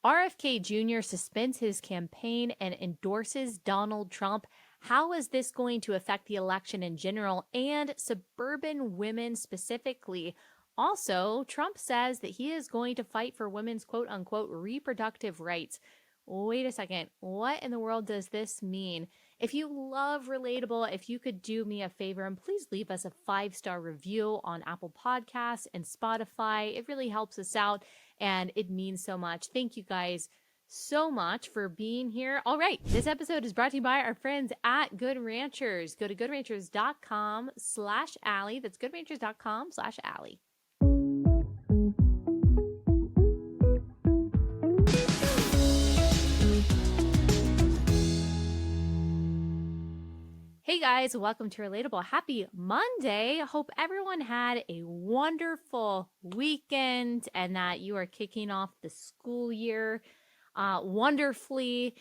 RFK Jr. suspends his campaign and endorses Donald Trump. How is this going to affect the election in general and suburban women specifically? Also, Trump says that he is going to fight for women's quote unquote reproductive rights. Wait a second. What in the world does this mean? If you love Relatable, if you could do me a favor and please leave us a 5-star review on Apple Podcasts and Spotify. It really helps us out and it means so much. Thank you guys so much for being here. All right, this episode is brought to you by our friends at Good Ranchers. Go to goodranchers.com/Allie. That's goodranchers.com/Allie. Hey guys, welcome to Relatable. Happy Monday. Hope everyone had a wonderful weekend and that you are kicking off the school year wonderfully.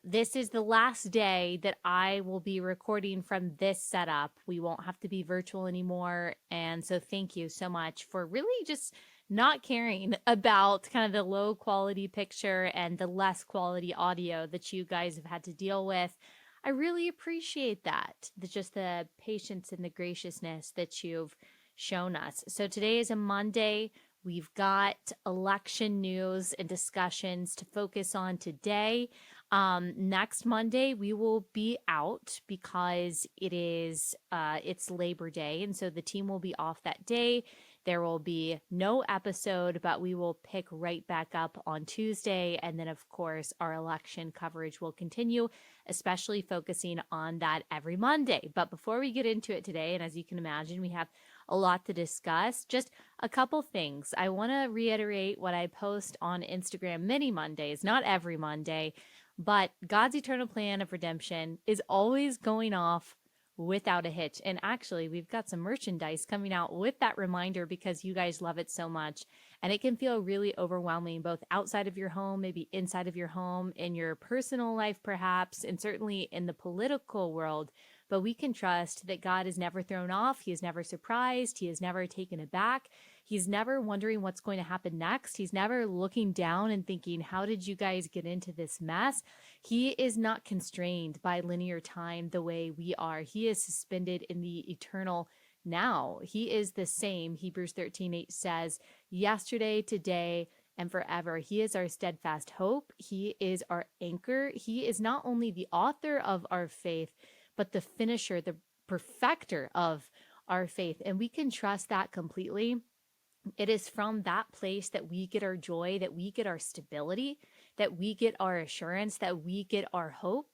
This is the last day that I will be recording from this setup. We won't have to be virtual anymore. And so thank you so much for really just not caring about kind of the low quality picture and the less quality audio that you guys have had to deal with. I really appreciate that. Just the patience and the graciousness that you've shown us. So today is a Monday. We've got election news and discussions to focus on today. Next Monday, we will be out because it's Labor Day. And so the team will be off that day. There will be no episode, but we will pick right back up on Tuesday. And then, of course, our election coverage will continue, especially focusing on that every Monday. But before we get into it today, and as you can imagine, we have a lot to discuss. Just a couple things. I want to reiterate what I post on Instagram many Mondays, not every Monday, but God's eternal plan of redemption is always going off without a hitch. And actually, we've got some merchandise coming out with that reminder because you guys love it so much. And it can feel really overwhelming, both outside of your home, maybe inside of your home, in your personal life, perhaps, and certainly in the political world. But we can trust that God is never thrown off. He is never surprised. He is never taken aback. He's never wondering what's going to happen next. He's never looking down and thinking, how did you guys get into this mess? He is not constrained by linear time the way we are. He is suspended in the eternal now. He is the same. Hebrews 13:8 says, yesterday, today, and forever. He is our steadfast hope. He is our anchor. He is not only the author of our faith, but the finisher, the perfecter of our faith. And we can trust that completely. It is from that place that we get our joy, that we get our stability, that we get our assurance, that we get our hope.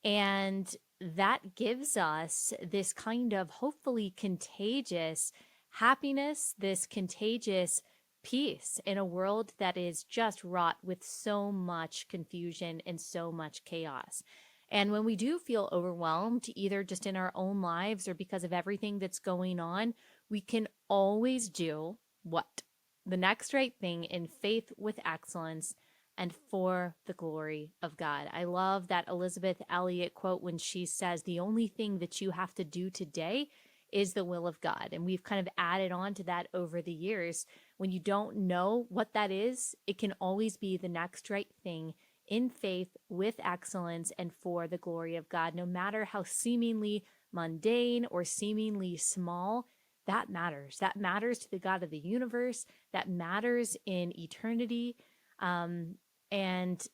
And that gives us this kind of hopefully contagious happiness, this contagious peace in a world that is just wrought with so much confusion and so much chaos. And when we do feel overwhelmed, either just in our own lives or because of everything that's going on, we can always do what? The next right thing in faith with excellence and for the glory of God. I love that Elizabeth Elliot quote when she says, the only thing that you have to do today is the will of God. And we've kind of added on to that over the years. When you don't know what that is, it can always be the next right thing in faith with excellence and for the glory of God. No matter how seemingly mundane or seemingly small, that matters. That matters to the God of the universe. That matters in eternity. And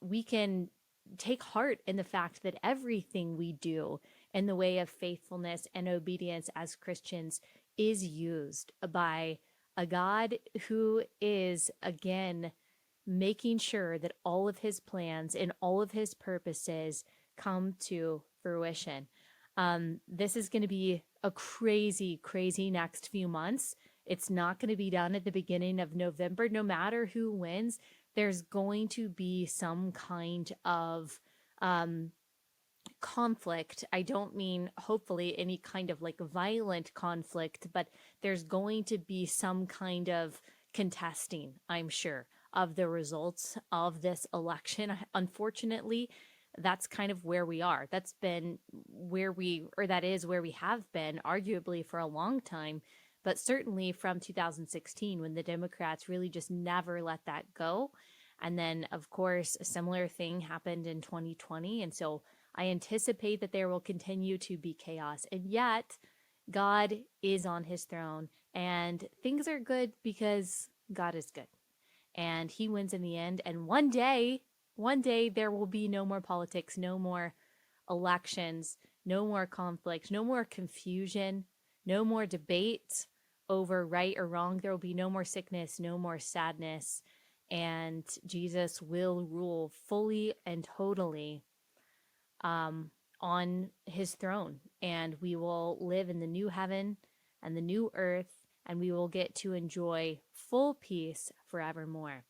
we can take heart in the fact that everything we do in the way of faithfulness and obedience as Christians is used by a God who is, again, making sure that all of his plans and all of his purposes come to fruition. This is going to be a crazy, crazy next few months. It's not going to be done at the beginning of November. No matter who wins, there's going to be some kind of conflict. I don't mean hopefully any kind of like violent conflict, but there's going to be some kind of contesting, I'm sure, of the results of this election. Unfortunately, that's kind of where we are. That's been that is where we have been arguably for a long time, but certainly from 2016 when the Democrats really just never let that go. And then, of course, a similar thing happened in 2020. And so I anticipate that there will continue to be chaos. And yet, God is on his throne, and things are good because God is good. And he wins in the end. And one day, there will be no more politics, no more elections, no more conflict, no more confusion, no more debate over right or wrong. There will be no more sickness, no more sadness, and Jesus will rule fully and totally on his throne. And we will live in the new heaven and the new earth, and we will get to enjoy full peace forevermore.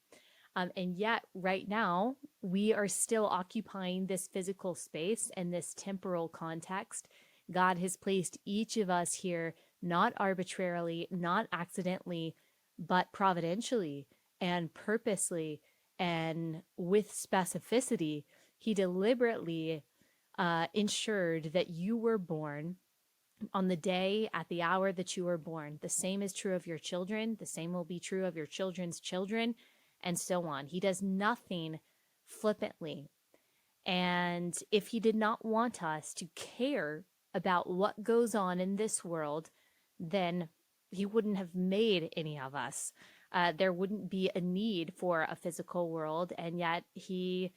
And yet, right now, we are still occupying this physical space and this temporal context. God has placed each of us here, not arbitrarily, not accidentally, but providentially and purposely and with specificity. He deliberately ensured that you were born on the day, at the hour that you were born. The same is true of your children. The same will be true of your children's children, and so on. He does nothing flippantly. And if he did not want us to care about what goes on in this world, then he wouldn't have made any of us. There wouldn't be a need for a physical world, and yet he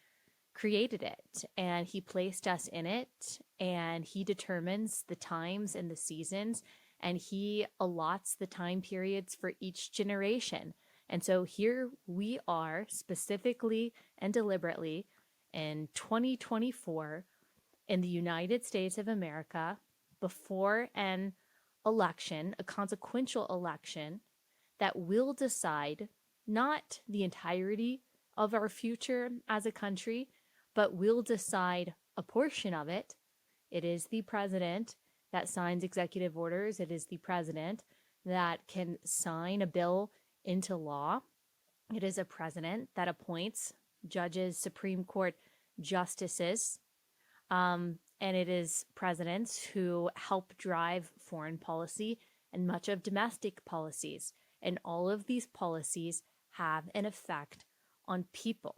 created it and he placed us in it, and he determines the times and the seasons, and he allots the time periods for each generation. And so here we are, specifically and deliberately in 2024 in the United States of America, before an election, a consequential election that will decide not the entirety of our future as a country, but will decide a portion of it. It is the president that signs executive orders. It is the president that can sign a bill into law. It is a president that appoints judges, Supreme Court justices, and it is presidents who help drive foreign policy and much of domestic policies. And all of these policies have an effect on people.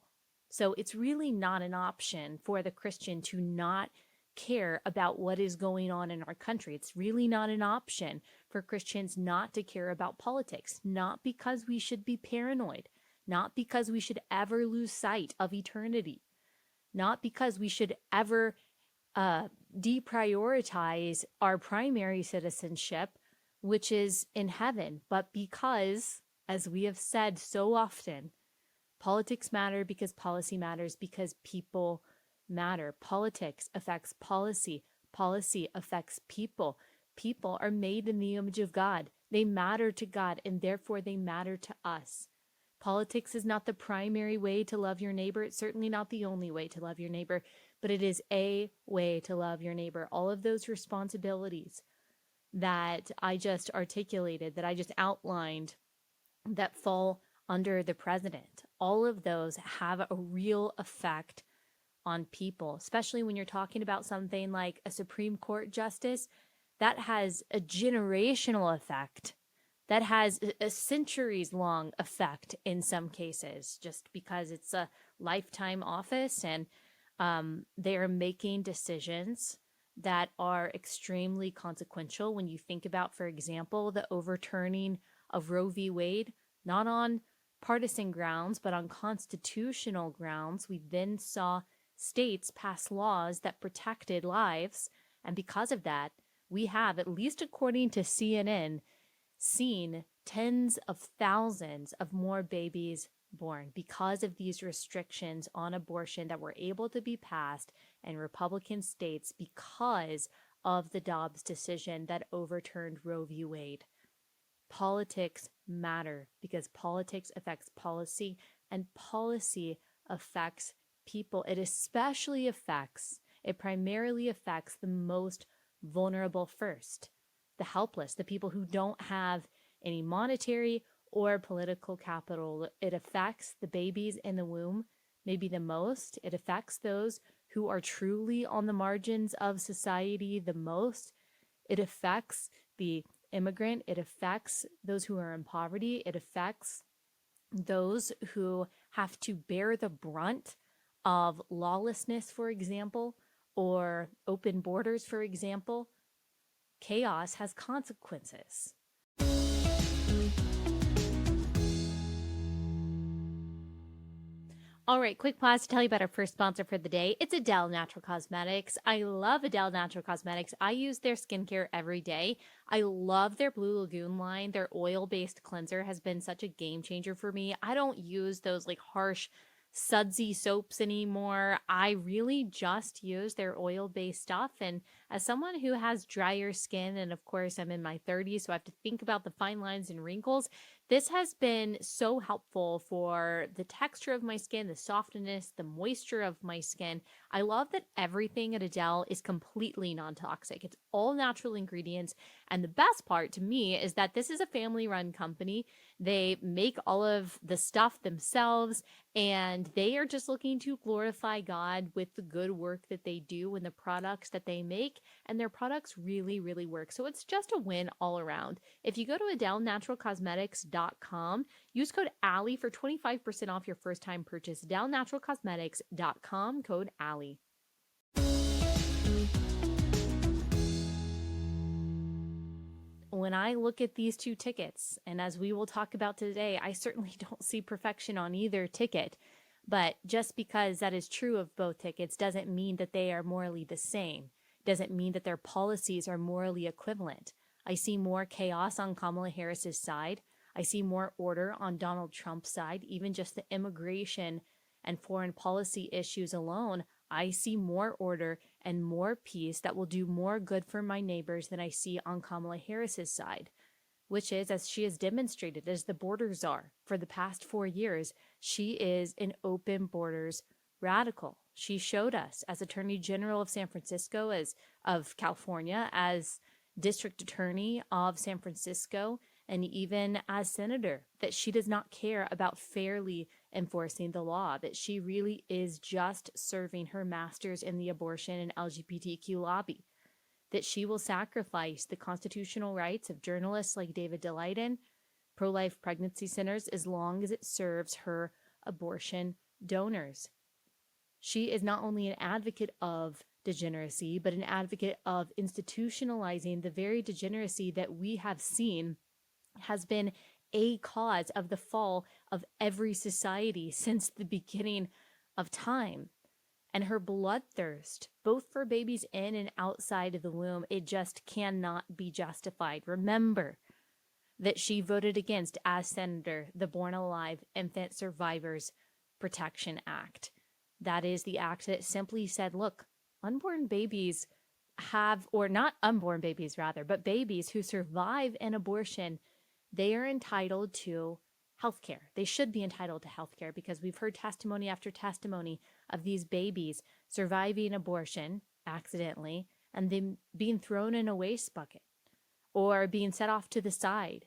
So it's really not an option for the Christian to not care about what is going on in our country. It's really not an option for Christians not to care about politics, not because we should be paranoid, not because we should ever lose sight of eternity, not because we should ever deprioritize our primary citizenship, which is in heaven, but because, as we have said so often, politics matter because policy matters, because people matter. Politics affects policy. Policy affects people. People are made in the image of God. They matter to God, and therefore they matter to us. Politics is not the primary way to love your neighbor. It's certainly not the only way to love your neighbor, but it is a way to love your neighbor. All of those responsibilities that I just articulated, that I just outlined, that fall under the president, all of those have a real effect on people, especially when you're talking about something like a Supreme Court justice that has a generational effect, that has a centuries long effect in some cases, just because it's a lifetime office, and they are making decisions that are extremely consequential. When you think about, for example, the overturning of Roe v. Wade, not on partisan grounds, but on constitutional grounds, we then saw states pass laws that protected lives. And because of that, we have, at least according to CNN, seen tens of thousands of more babies born because of these restrictions on abortion that were able to be passed in Republican states because of the Dobbs decision that overturned Roe v. Wade. Politics matter because politics affects policy, and policy affects people. It primarily affects the most vulnerable first, the helpless, the people who don't have any monetary or political capital. It affects the babies in the womb maybe the most. It affects those who are truly on the margins of society the most. It affects the immigrant. It affects those who are in poverty. It affects those who have to bear the brunt of lawlessness, for example, or open borders, for example, chaos has consequences. All right, quick pause to tell you about our first sponsor for the day. It's Adele Natural Cosmetics. I love Adele Natural Cosmetics. I use their skincare every day. I love their Blue Lagoon line. Their oil-based cleanser has been such a game changer for me. I don't use those like harsh, sudsy soaps anymore. I really just use their oil-based stuff. And as someone who has drier skin, and of course I'm in my 30s, so I have to think about the fine lines and wrinkles, this has been so helpful for the texture of my skin, the softness, the moisture of my skin. I love that everything at Adele is completely non-toxic. It's all natural ingredients. And the best part to me is that this is a family-run company. They make all of the stuff themselves, and they are just looking to glorify God with the good work that they do and the products that they make. And their products really, really work. So it's just a win all around. If you go to AdeleNaturalCosmetics.com, use code Allie for 25% off your first time purchase. AdeleNaturalCosmetics.com, code Allie. When I look at these two tickets, and as we will talk about today, I certainly don't see perfection on either ticket. But just because that is true of both tickets doesn't mean that they are morally the same. Doesn't mean that their policies are morally equivalent. I see more chaos on Kamala Harris's side. I see more order on Donald Trump's side. Even just the immigration and foreign policy issues alone, I see more order and more peace that will do more good for my neighbors than I see on Kamala Harris's side, which is, as she has demonstrated as the border czar for the past 4 years, she is an open borders radical. She showed us as Attorney General of San Francisco, of California, as District Attorney of San Francisco, and even as Senator, that she does not care about fairly enforcing the law, that she really is just serving her masters in the abortion and LGBTQ lobby, that she will sacrifice the constitutional rights of journalists like David Daleiden, pro-life pregnancy centers, as long as it serves her abortion donors. She is not only an advocate of degeneracy, but an advocate of institutionalizing the very degeneracy that we have seen has been a cause of the fall of every society since the beginning of time. And her bloodthirst, both for babies in and outside of the womb, it just cannot be justified. Remember that she voted against, as senator, the Born Alive Infant Survivors Protection Act. That is the act that simply said, look, unborn babies have, or not unborn babies rather, but babies who survive an abortion, they are entitled to health care. They should be entitled to health care because we've heard testimony after testimony of these babies surviving abortion accidentally and then being thrown in a waste bucket or being set off to the side,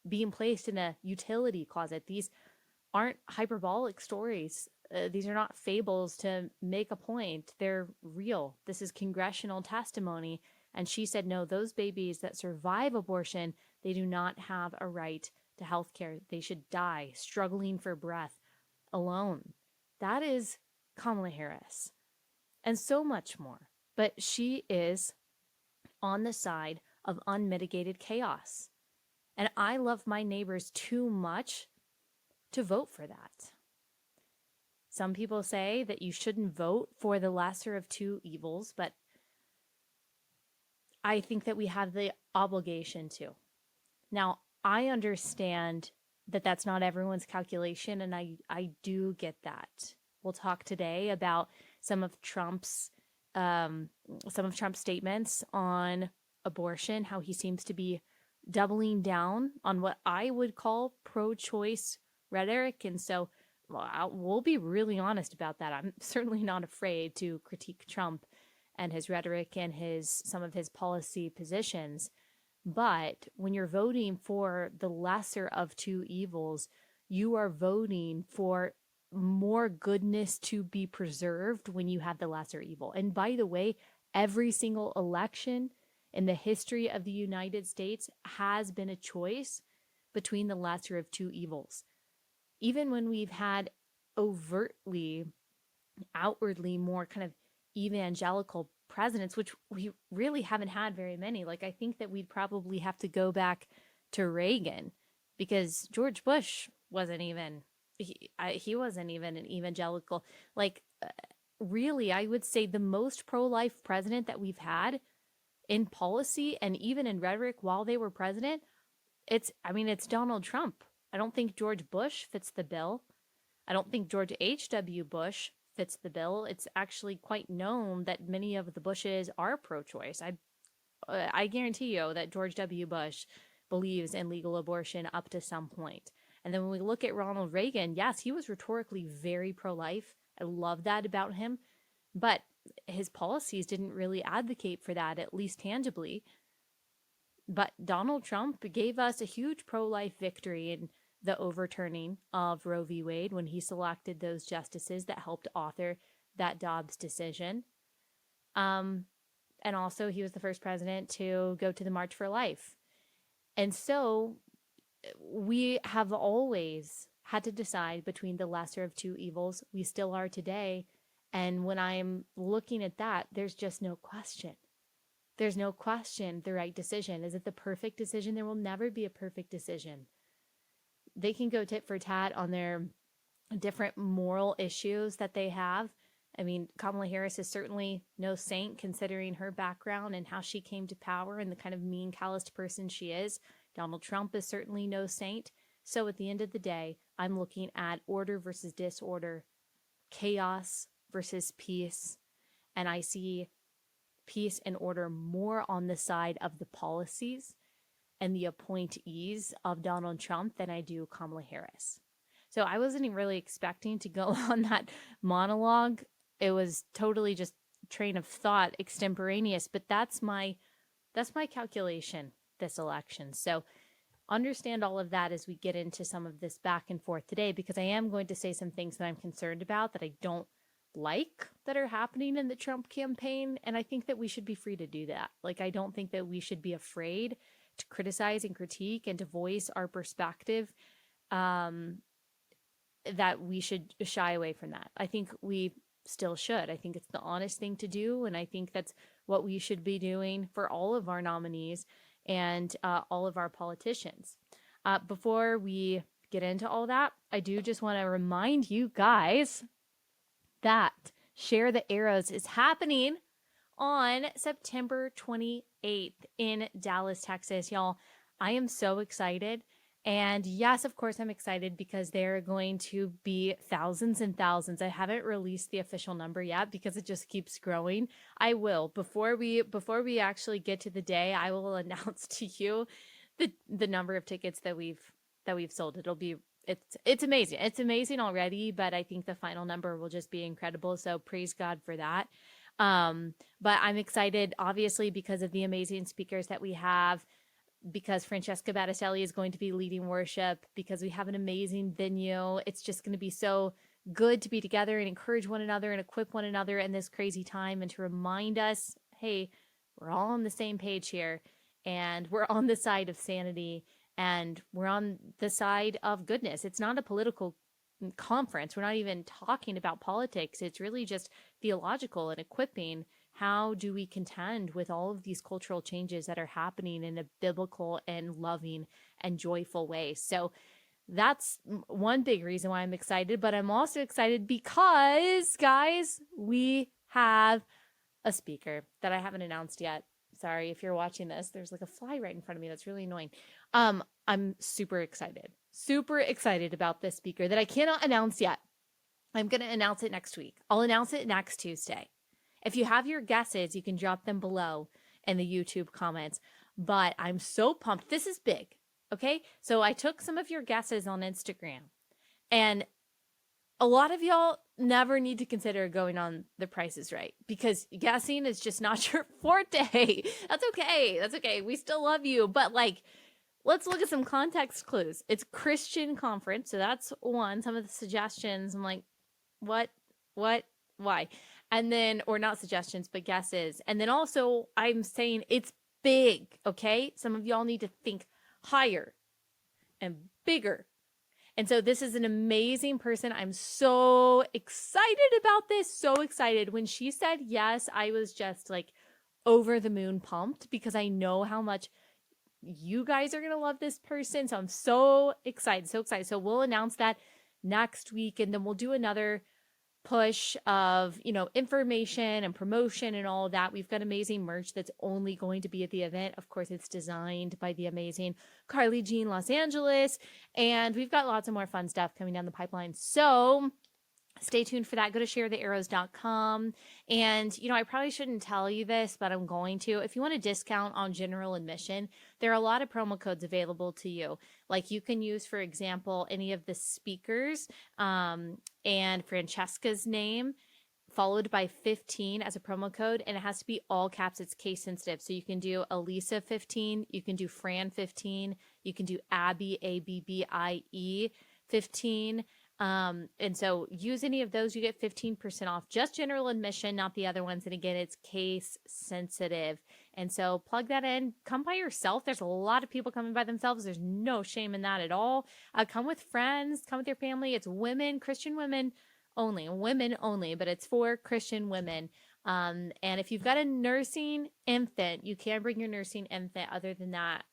being placed in a utility closet. These aren't hyperbolic stories. These are not fables to make a point. They're real. This is congressional testimony. And she said, no, those babies that survive abortion, they do not have a right to health care. They should die struggling for breath alone. That is Kamala Harris. And so much more. But she is on the side of unmitigated chaos. And I love my neighbors too much to vote for that. Some people say that you shouldn't vote for the lesser of two evils, but I think that we have the obligation to. Now, I understand that that's not everyone's calculation, and I do get that. We'll talk today about some of Trump's statements on abortion, how he seems to be doubling down on what I would call pro-choice rhetoric. And so we'll be really honest about that. I'm certainly not afraid to critique Trump and his rhetoric and some of his policy positions. But when you're voting for the lesser of two evils, you are voting for more goodness to be preserved when you have the lesser evil. And by the way, every single election in the history of the United States has been a choice between the lesser of two evils. Even when we've had overtly, outwardly more kind of evangelical presidents, which we really haven't had very many. Like, I think that we'd probably have to go back to Reagan, because George Bush wasn't even, he wasn't even an evangelical. Like, really, I would say the most pro-life president that we've had in policy and even in rhetoric while they were president, it's Donald Trump. I don't think George Bush fits the bill. I don't think George H.W. Bush fits the bill. It's actually quite known that many of the Bushes are pro-choice. I guarantee you that George W. Bush believes in legal abortion up to some point. And then when we look at Ronald Reagan, yes, he was rhetorically very pro-life. I love that about him. But his policies didn't really advocate for that, at least tangibly. But Donald Trump gave us a huge pro-life victory in the overturning of Roe v. Wade when he selected those justices that helped author that Dobbs decision. And also, he was the first president to go to the March for Life. And so we have always had to decide between the lesser of two evils. We still are today. And when I'm looking at that, there's just no question. There's no question the right decision. Is it the perfect decision? There will never be a perfect decision. They can go tit for tat on their different moral issues that they have. I mean, Kamala Harris is certainly no saint considering her background and how she came to power and the kind of mean, calloused person she is. Donald Trump is certainly no saint. So at the end of the day, I'm looking at order versus disorder, chaos versus peace, and I see peace and order more on the side of the policies and the appointees of Donald Trump than I do Kamala Harris. So I wasn't even really expecting to go on that monologue. It was totally just train of thought, extemporaneous, but that's my calculation this election. So understand all of that as we get into some of this back and forth today, because I am going to say some things that I'm concerned about that I don't like that are happening in the Trump campaign. And I think that we should be free to do that. Like, I don't think that we should be afraid to criticize and critique and to voice our perspective, that we should shy away from that. I think we still should. I think it's the honest thing to do. And I think that's what we should be doing for all of our nominees and all of our politicians. Before we get into all that, I do just want to remind you guys that Share the Arrows is happening on September 28th in Dallas, Texas. Y'all, I am so excited. And yes, of course, I'm excited because there are going to be thousands and thousands. I haven't released the official number yet because it just keeps growing. I will. Before we actually get to the day, I will announce to you the number of tickets that we've sold. It's amazing. It's amazing already, but I think the final number will just be incredible. So praise God for that. But I'm excited, obviously, because of the amazing speakers that we have, because Francesca Battistelli is going to be leading worship, because we have an amazing venue. It's just going to be so good to be together and encourage one another and equip one another in this crazy time, and to remind us, hey, we're all on the same page here, and we're on the side of sanity, and we're on the side of goodness. It's not a political conference. We're not even talking about politics. It's really just theological and equipping. How do we contend with all of these cultural changes that are happening in a biblical and loving and joyful way? So that's one big reason why I'm excited, but I'm also excited because, guys, we have a speaker that I haven't announced yet. Sorry if you're watching this. There's like a fly right in front of me. That's really annoying. I'm super excited about this speaker that I cannot announce yet. I'm going to announce it next week. I'll announce it next Tuesday. If you have your guesses, you can drop them below in the YouTube comments. But I'm so pumped. This is big. Okay. So I took some of your guesses on Instagram, and a lot of y'all never need to consider going on The Price is Right, because guessing is just not your forte. That's okay. That's okay. We still love you. But like, let's look at some context clues. It's Christian conference. So that's one. Some of the suggestions, I'm like, what, why? And then, or not suggestions, but guesses. And then also I'm saying it's big. Okay. Some of y'all need to think higher and bigger And so this is an amazing person. I'm so excited about this. So excited. When she said yes, I was just like over the moon pumped because I know how much you guys are going to love this person. So I'm so excited, so excited. So we'll announce that next week, and then we'll do another push of, information and promotion and all of that. We've got amazing merch that's only going to be at the event. Of course, it's designed by the amazing Carly Jean Los Angeles, and we've got lots of more fun stuff coming down the pipeline. So stay tuned for that. Go to sharethearrows.com. And, I probably shouldn't tell you this, but I'm going to. If you want a discount on general admission, there are a lot of promo codes available to you. Like you can use, for example, any of the speakers and Francesca's name followed by 15 as a promo code, and it has to be all caps. It's case sensitive. So you can do Elisa 15, you can do Fran 15, you can do Abby, ABBIE 15. And so use any of those, you get 15% off, just general admission, not the other ones. And again, it's case sensitive. And so plug that in, come by yourself. There's a lot of people coming by themselves. There's no shame in that at all. Come with friends, come with your family. It's women, Christian women only, but it's for Christian women. And if you've got a nursing infant, you can bring your nursing infant. Other than that,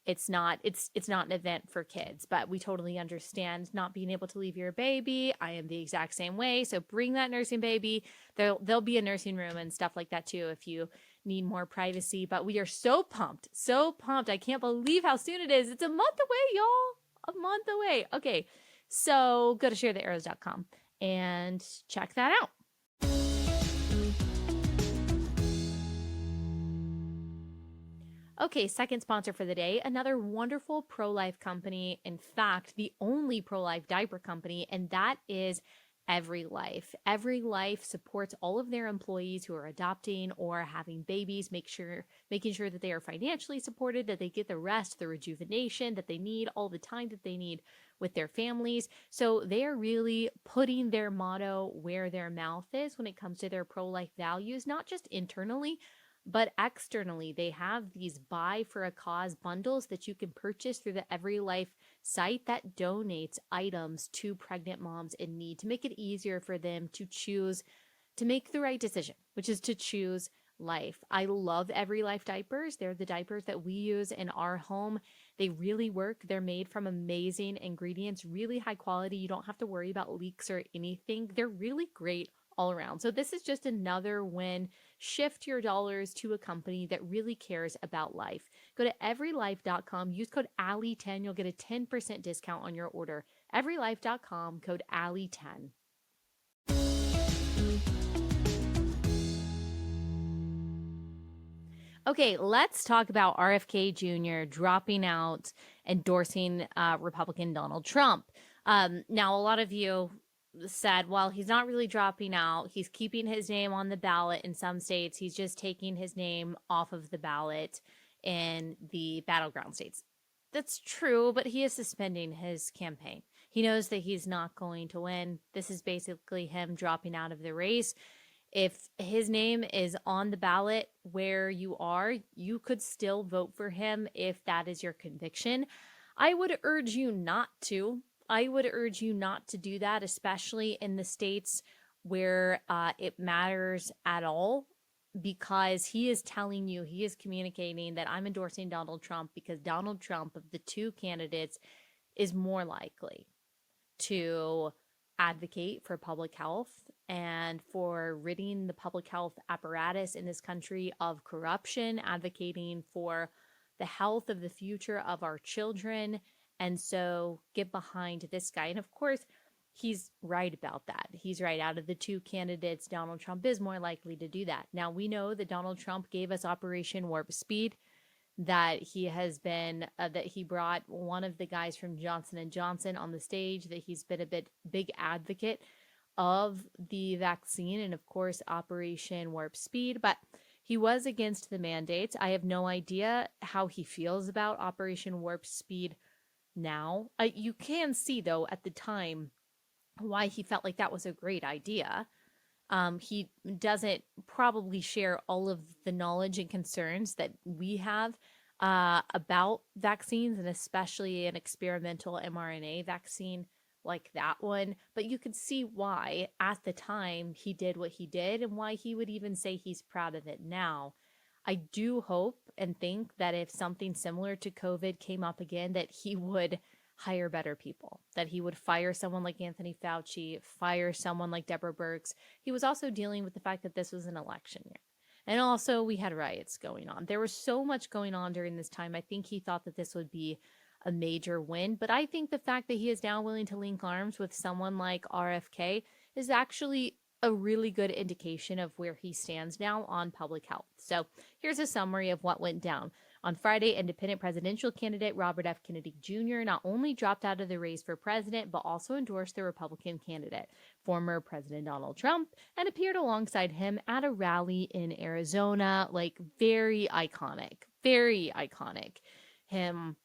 it's not an event for kids, but we totally understand not being able to leave your baby. I am the exact same way. So bring that nursing baby. There'll be a nursing room and stuff like that too if you need more privacy. But we are so pumped, so pumped. I can't believe how soon it is. It's a month away, y'all. A month away. Okay, so go to sharethearrows.com and check that out. Okay, second sponsor for the day, another wonderful pro-life company. In fact, the only pro-life diaper company, and that is Every Life. Every Life supports all of their employees who are adopting or having babies, making sure that they are financially supported, that they get the rest, the rejuvenation that they need, all the time that they need with their families. So they are really putting their motto where their mouth is when it comes to their pro-life values, not just internally, but externally. They have these buy for a cause bundles that you can purchase through the Every Life site that donates items to pregnant moms in need to make it easier for them to choose to make the right decision, which is to choose life. I love Every Life diapers. They're the diapers that we use in our home. They really work. They're made from amazing ingredients, really high quality. You don't have to worry about leaks or anything. They're really great all around. So this is just another win. Shift your dollars to a company that really cares about life. Go to everylife.com, use code Allie10. You'll get a 10% discount on your order. Everylife.com, code Allie10. Okay, let's talk about RFK Jr. dropping out, endorsing Republican Donald Trump. Now, a lot of you said, well, he's not really dropping out. He's keeping his name on the ballot in some states. He's just taking his name off of the ballot in the battleground states. That's true, but he is suspending his campaign. He knows that he's not going to win. This is basically him dropping out of the race. If his name is on the ballot where you are, you could still vote for him if that is your conviction. I would urge you not to. I would urge you not to do that, especially in the states where it matters at all, because he is telling you, he is communicating that I'm endorsing Donald Trump because Donald Trump, of the two candidates, is more likely to advocate for public health and for ridding the public health apparatus in this country of corruption, advocating for the health of the future of our children. And so get behind this guy. And of course, he's right about that. He's right. Out of the two candidates, Donald Trump is more likely to do that. Now, we know that Donald Trump gave us Operation Warp Speed, that he has been, that he brought one of the guys from Johnson & Johnson on the stage, that he's been a big advocate of the vaccine and, of course, Operation Warp Speed. But he was against the mandates. I have no idea how he feels about Operation Warp Speed now. You can see, though, at the time why he felt like that was a great idea. He doesn't probably share all of the knowledge and concerns that we have about vaccines, and especially an experimental mRNA vaccine like that one. But you could see why at the time he did what he did and why he would even say he's proud of it now. I do hope and think that if something similar to COVID came up again, that he would hire better people, that he would fire someone like Anthony Fauci, fire someone like Deborah Birx. He was also dealing with the fact that this was an election year. And also, we had riots going on. There was so much going on during this time. I think he thought that this would be a major win. But I think the fact that he is now willing to link arms with someone like RFK is actually a really good indication of where he stands now on public health. So here's a summary of what went down. On Friday, independent presidential candidate Robert F. Kennedy Jr. not only dropped out of the race for president, but also endorsed the Republican candidate, former President Donald Trump, and appeared alongside him at a rally in Arizona. Like, very iconic, very iconic. Him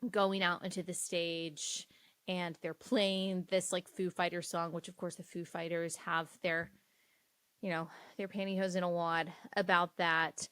going out into the stage and they're playing this like Foo Fighters song, which of course the Foo Fighters have their, their pantyhose in a wad about that.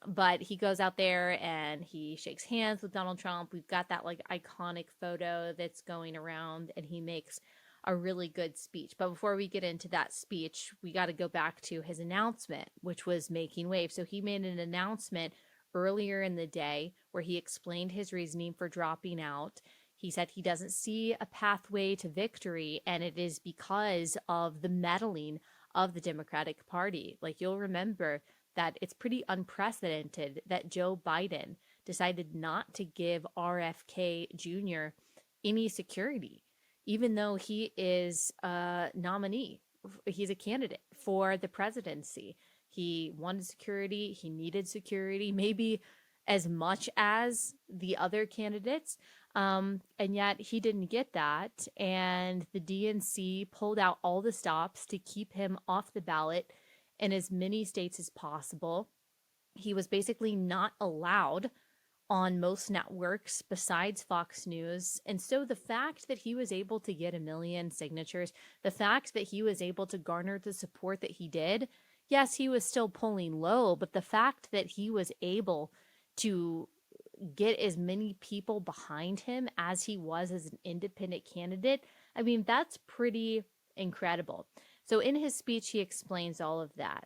But he goes out there and he shakes hands with Donald Trump. We've got that like iconic photo that's going around, and he makes a really good speech. But before we get into that speech, we got to go back to his announcement, which was making waves. So he made an announcement earlier in the day where he explained his reasoning for dropping out. He said he doesn't see a pathway to victory, and it is because of the meddling of the Democratic Party. Like, you'll remember that it's pretty unprecedented that Joe Biden decided not to give RFK Jr. any security, even though he is a nominee. He's a candidate for the presidency. He wanted security. He needed security, maybe as much as the other candidates. And yet he didn't get that. And the DNC pulled out all the stops to keep him off the ballot in as many states as possible. He was basically not allowed on most networks besides Fox News. And so the fact that he was able to get 1 million signatures, the fact that he was able to garner the support that he did, yes, he was still polling low, but the fact that he was able to get as many people behind him as he was as an independent candidate, I mean, that's pretty incredible. So in his speech, he explains all of that.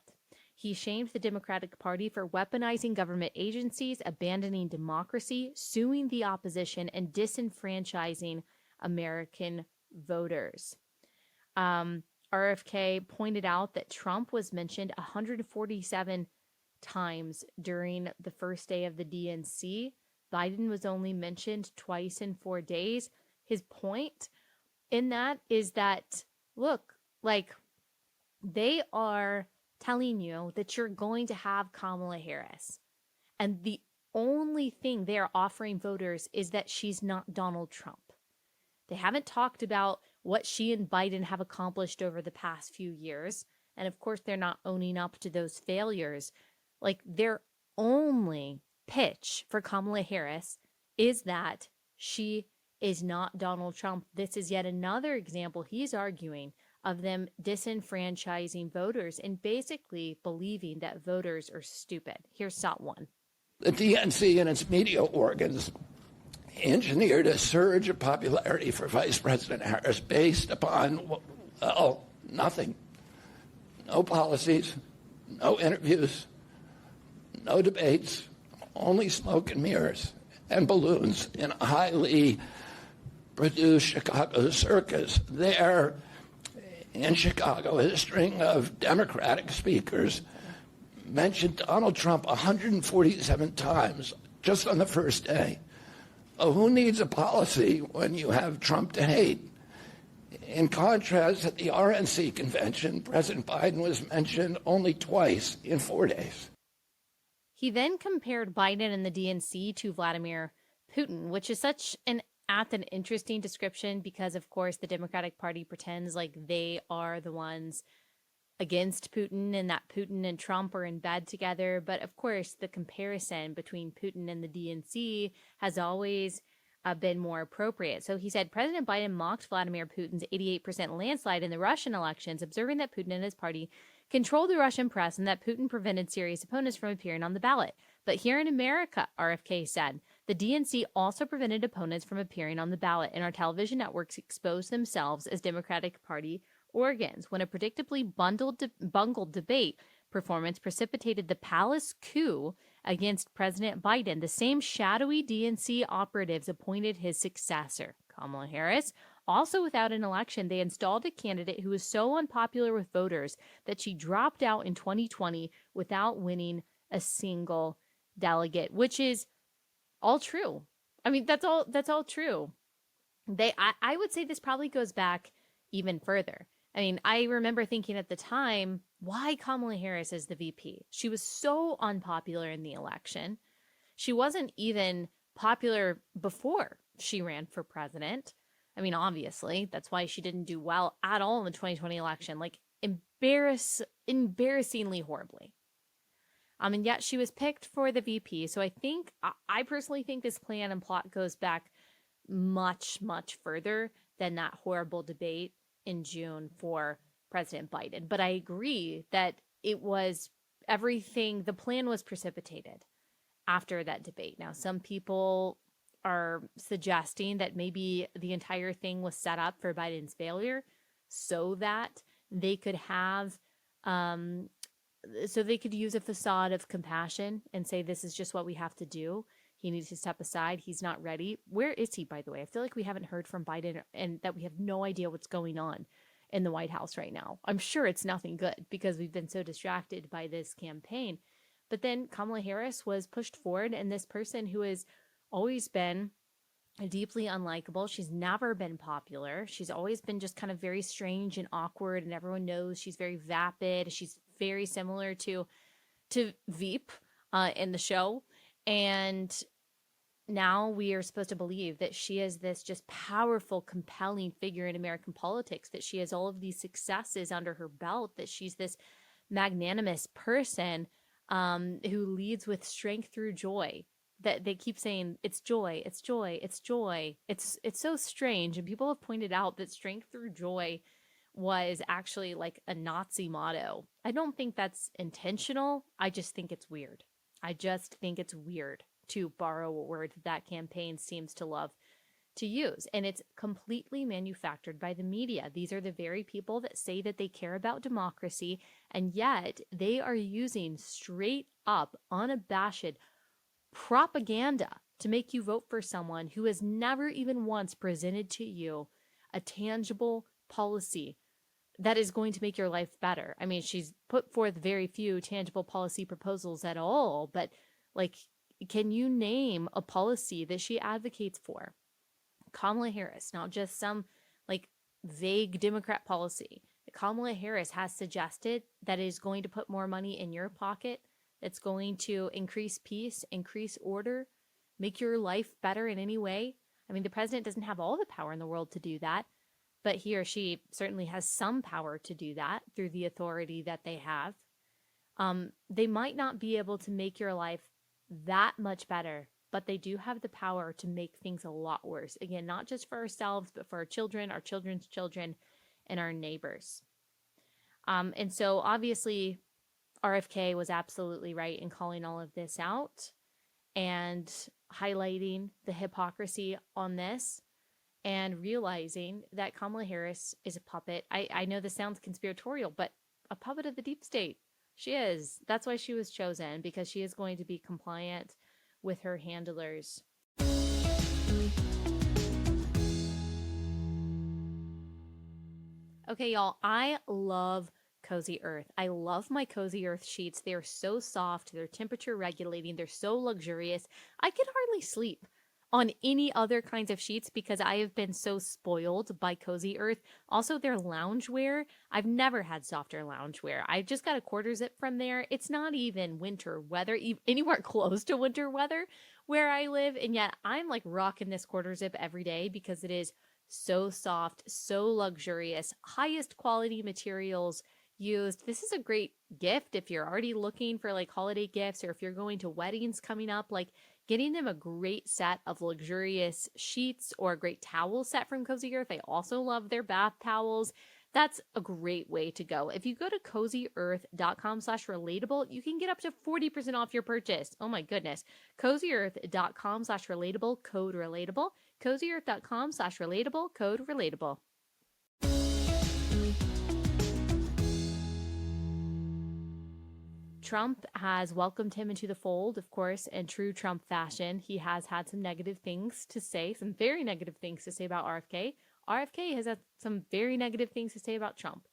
He shamed the Democratic Party for weaponizing government agencies, abandoning democracy, suing the opposition, and disenfranchising American voters. RFK pointed out that Trump was mentioned 147 times during the first day of the DNC. Biden was only mentioned twice in 4 days. His point in that is that, look, like, they are telling you that you're going to have Kamala Harris. And the only thing they are offering voters is that she's not Donald Trump. They haven't talked about what she and Biden have accomplished over the past few years. And of course, they're not owning up to those failures. Like, their only pitch for Kamala Harris is that she is not Donald Trump. This is yet another example, he's arguing, of them disenfranchising voters and basically believing that voters are stupid. Here's shot one. The DNC and its media organs engineered a surge of popularity for Vice President Harris based upon, well, nothing. No policies, no interviews, no debates, only smoke and mirrors and balloons in a highly produced Chicago circus. There in Chicago, a string of Democratic speakers mentioned Donald Trump 147 times just on the first day. Oh, who needs a policy when you have Trump to hate? In contrast, at the RNC convention, President Biden was mentioned only twice in 4 days. He then compared Biden and the DNC to Vladimir Putin, which is such an interesting description because, of course, the Democratic Party pretends like they are the ones against Putin and that Putin and Trump are in bed together. But of course, the comparison between Putin and the DNC has always been more appropriate. So he said President Biden mocked Vladimir Putin's 88% landslide in the Russian elections, observing that Putin and his party controlled the Russian press and that Putin prevented serious opponents from appearing on the ballot. But here in America, RFK said, the DNC also prevented opponents from appearing on the ballot, and our television networks exposed themselves as Democratic Party organs. When a predictably bungled debate performance precipitated the palace coup against President Biden, the same shadowy DNC operatives appointed his successor, Kamala Harris. Also, without an election, they installed a candidate who was so unpopular with voters that she dropped out in 2020 without winning a single delegate, which is all true. I mean, that's all true. I would say this probably goes back even further. I mean, I remember thinking at the time, why Kamala Harris as the VP? She was so unpopular in the election. She wasn't even popular before she ran for president. I mean, obviously, that's why she didn't do well at all in the 2020 election, like embarrassingly horribly. And yet she was picked for the VP. So I personally think this plan and plot goes back much, much further than that horrible debate in June for President Biden. But I agree that it was everything, the plan was precipitated after that debate. Now, some people are suggesting that maybe the entire thing was set up for Biden's failure so that they could have so they could use a facade of compassion and say, this is just what we have to do. He needs to step aside. He's not ready. Where is he, by the way? I feel like we haven't heard from Biden and that we have no idea what's going on in the White House right now. I'm sure it's nothing good because we've been so distracted by this campaign. But then Kamala Harris was pushed forward, and this person who has always been deeply unlikable. She's never been popular. She's always been just kind of very strange and awkward, and everyone knows she's very vapid. She's very similar to Veep in the show. And now we are supposed to believe that she is this just powerful, compelling figure in American politics, that she has all of these successes under her belt, that she's this magnanimous person who leads with strength through joy. That they keep saying, it's joy, it's joy, it's joy. It's so strange. And people have pointed out that strength through joy was actually like a Nazi motto. I don't think that's intentional. I just think it's weird. I just think it's weird to borrow a word that campaign seems to love to use. And it's completely manufactured by the media. These are the very people that say that they care about democracy, and yet they are using straight up, unabashed propaganda to make you vote for someone who has never even once presented to you a tangible policy that is going to make your life better. I mean, she's put forth very few tangible policy proposals at all, but like, can you name a policy that she advocates for? Kamala Harris, not just some like vague Democrat policy. Kamala Harris has suggested that is going to put more money in your pocket, that's going to increase peace, increase order, make your life better in any way. I mean, the president doesn't have all the power in the world to do that, but he or she certainly has some power to do that through the authority that they have. They might not be able to make your life that much better, but they do have the power to make things a lot worse. Again, not just for ourselves, but for our children, our children's children, and our neighbors. And so obviously, RFK was absolutely right in calling all of this out and highlighting the hypocrisy on this and realizing that Kamala Harris is a puppet. I know this sounds conspiratorial, but a puppet of the deep state. She is. That's why she was chosen, because she is going to be compliant with her handlers. Okay, y'all, I love Cozy Earth. I love my Cozy Earth sheets. They are so soft. They're temperature regulating. They're so luxurious. I could hardly sleep on any other kinds of sheets because I have been so spoiled by Cozy Earth. Also, their loungewear. I've never had softer loungewear. I just got a quarter zip from there. It's not even winter weather, anywhere close to winter weather where I live. And yet I'm like rocking this quarter zip every day because it is so soft, so luxurious, highest quality materials used. This is a great gift if you're already looking for like holiday gifts, or if you're going to weddings coming up, like getting them a great set of luxurious sheets or a great towel set from Cozy Earth. I also love their bath towels. That's a great way to go. If you go to cozyearth.com/relatable, you can get up to 40% off your purchase. Oh my goodness. Cozyearth.com/relatable, code relatable. Cozyearth.com/relatable, code relatable. Trump has welcomed him into the fold, of course, in true Trump fashion. He has had some negative things to say, some very negative things to say about RFK. RFK has had some very negative things to say about Trump.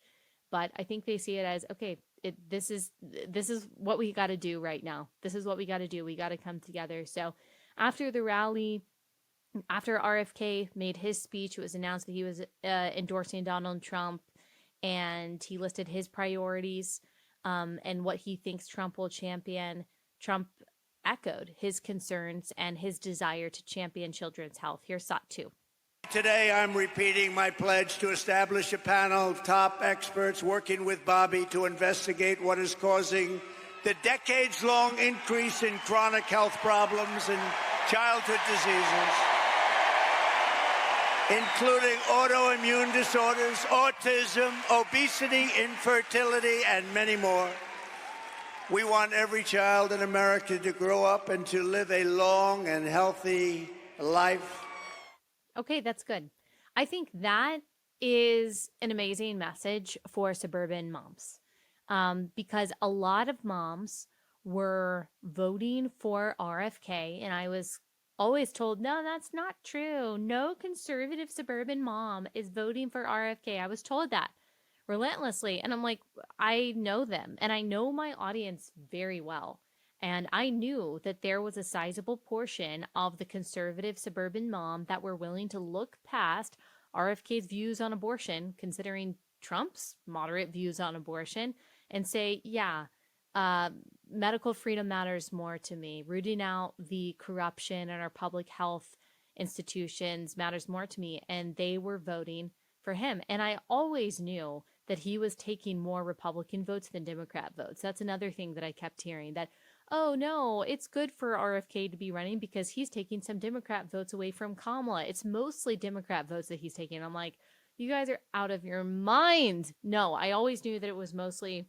But I think they see it as, okay, this is what we got to do right now. This is what we got to do. We got to come together. So after the rally, after RFK made his speech, it was announced that he was endorsing Donald Trump, and he listed his priorities and what he thinks Trump will champion. Trump echoed his concerns and his desire to champion children's health. Here's Sot 2. Today, I'm repeating my pledge to establish a panel of top experts working with Bobby to investigate what is causing the decades-long increase in chronic health problems and childhood diseases, including autoimmune disorders, autism, obesity, infertility, and many more. We want every child in America to grow up and to live a long and healthy life. Okay, that's good. I think that is an amazing message for suburban moms, because a lot of moms were voting for RFK, and I was always told, no, that's not true. No conservative suburban mom is voting for RFK. I was told that relentlessly, and I'm like, I know them, and I know my audience very well. And I knew that there was a sizable portion of the conservative suburban mom that were willing to look past RFK's views on abortion, considering Trump's moderate views on abortion, and say, yeah, medical freedom matters more to me. Rooting out the corruption in our public health institutions matters more to me. And they were voting for him. And I always knew that he was taking more Republican votes than Democrat votes. That's another thing that I kept hearing, that oh no, it's good for RFK to be running because he's taking some Democrat votes away from Kamala. It's mostly Democrat votes that he's taking. I'm like, you guys are out of your mind. No, I always knew that it was mostly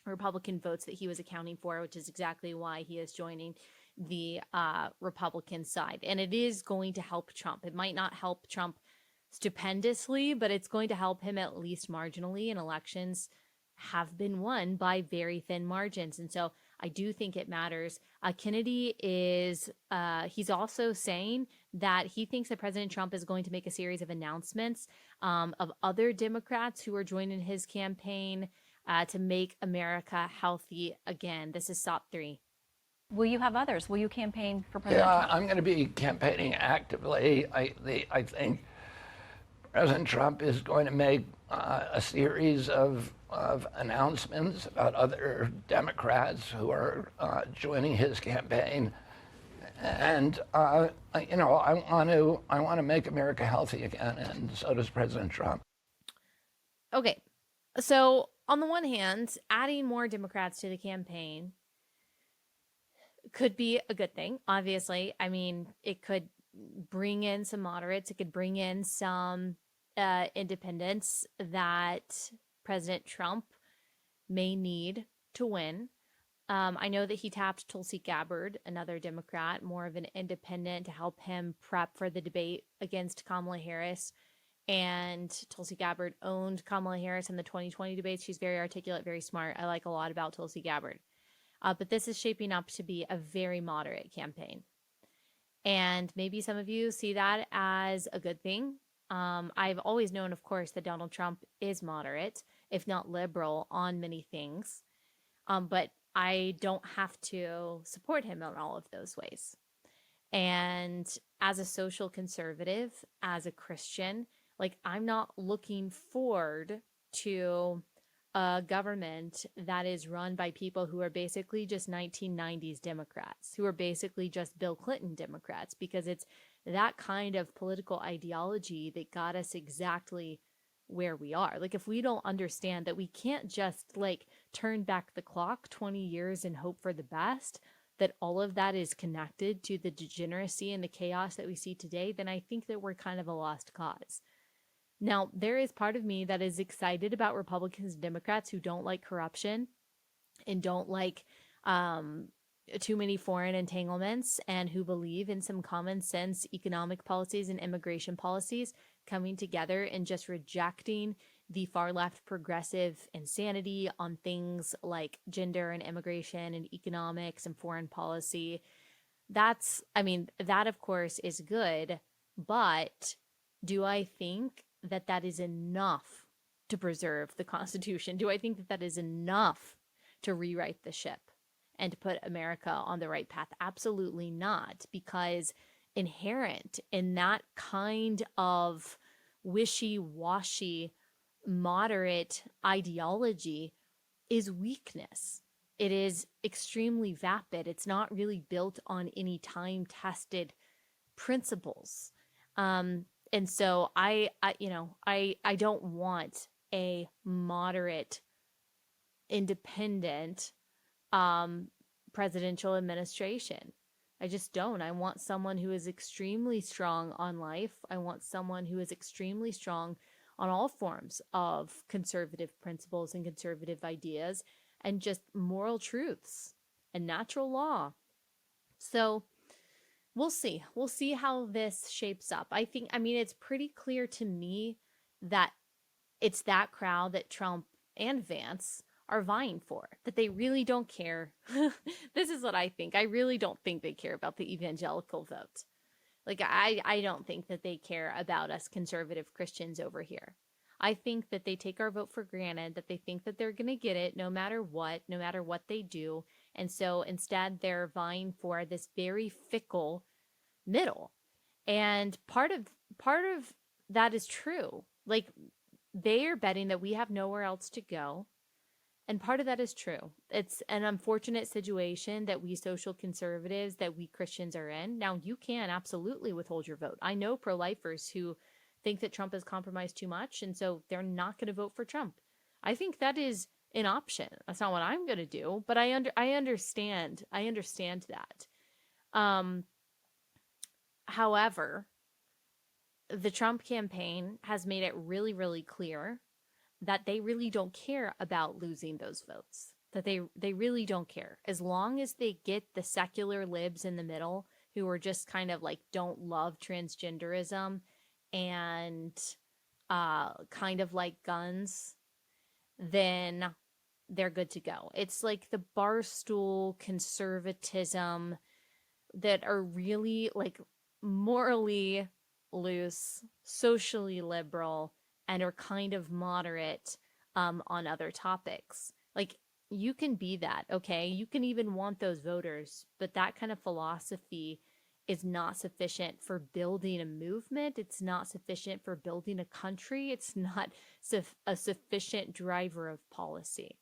Republican votes that he was accounting for, which is exactly why he is joining the Republican side. And it is going to help Trump. It might not help Trump stupendously, but it's going to help him at least marginally, and elections have been won by very thin margins. And so I do think it matters. Kennedy is, he's also saying that he thinks that President Trump is going to make a series of announcements of other Democrats who are joining his campaign to make America healthy again. This is SOP 3. Will you have others? Will you campaign for President Yeah, Trump? I'm going to be campaigning actively. I think President Trump is going to make a series of announcements about other Democrats who are joining his campaign, and I want to make America healthy again, and so does President Trump. Okay, so on the one hand, adding more Democrats to the campaign could be a good thing. Obviously, I mean, it could bring in some moderates. It could bring in some independents that President Trump may need to win. I know that he tapped Tulsi Gabbard, another Democrat, more of an independent, to help him prep for the debate against Kamala Harris. And Tulsi Gabbard owned Kamala Harris in the 2020 debates. She's very articulate, very smart. I like a lot about Tulsi Gabbard. But this is shaping up to be a very moderate campaign. And maybe some of you see that as a good thing. I've always known, of course, that Donald Trump is moderate, if not liberal, on many things. But I don't have to support him in all of those ways. And as a social conservative, as a Christian, like, I'm not looking forward to a government that is run by people who are basically just 1990s Democrats, who are basically just Bill Clinton Democrats, because it's that kind of political ideology that got us exactly where we are. Like, if we don't understand that we can't just like turn back the clock 20 years and hope for the best, that all of that is connected to the degeneracy and the chaos that we see today, then I think that we're kind of a lost cause. Now, there is part of me that is excited about Republicans and Democrats who don't like corruption and don't like um, too many foreign entanglements and who believe in some common sense economic policies and immigration policies coming together and just rejecting the far left progressive insanity on things like gender and immigration and economics and foreign policy. That of course is good, but do I think that that is enough to preserve the Constitution? Do I think that that is enough to rewrite the ship and to put America on the right path? Absolutely not, because inherent in that kind of wishy-washy moderate ideology is weakness. It is extremely vapid. It's not really built on any time-tested principles. And so I don't want a moderate, independent presidential administration. I just don't. I want someone who is extremely strong on life. I want someone who is extremely strong on all forms of conservative principles and conservative ideas and just moral truths and natural law. So we'll see. We'll see how this shapes up. It's pretty clear to me that it's that crowd that Trump and Vance are vying for, that they really don't care. This is what I think. I really don't think they care about the evangelical vote. Like, I don't think that they care about us conservative Christians over here. I think that they take our vote for granted, that they think that they're going to get it no matter what they do. And so instead they're vying for this very fickle middle. And part of that is true. Like, they are betting that we have nowhere else to go. And part of that is true. It's an unfortunate situation that we social conservatives, that we Christians are in. Now, you can absolutely withhold your vote. I know pro-lifers who think that Trump has compromised too much, and so they're not going to vote for Trump. I think that is an option. That's not what I'm going to do, but I understand. I understand that. However, the Trump campaign has made it really, really clear that they really don't care about losing those votes, that they really don't care. As long as they get the secular libs in the middle who are just kind of like don't love transgenderism and kind of like guns, then they're good to go. It's like the barstool conservatism that are really like morally loose, socially liberal, and are kind of moderate on other topics. Like, you can be that, okay? You can even want those voters, but that kind of philosophy is not sufficient for building a movement. It's not sufficient for building a country. It's not a sufficient driver of policy.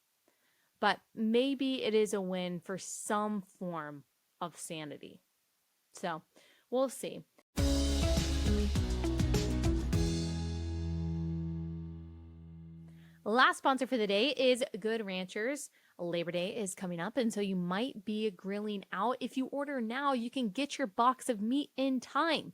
But maybe it is a win for some form of sanity. So we'll see. Last sponsor for the day is Good Ranchers. Labor Day is coming up, and so you might be grilling out. If you order now, you can get your box of meat in time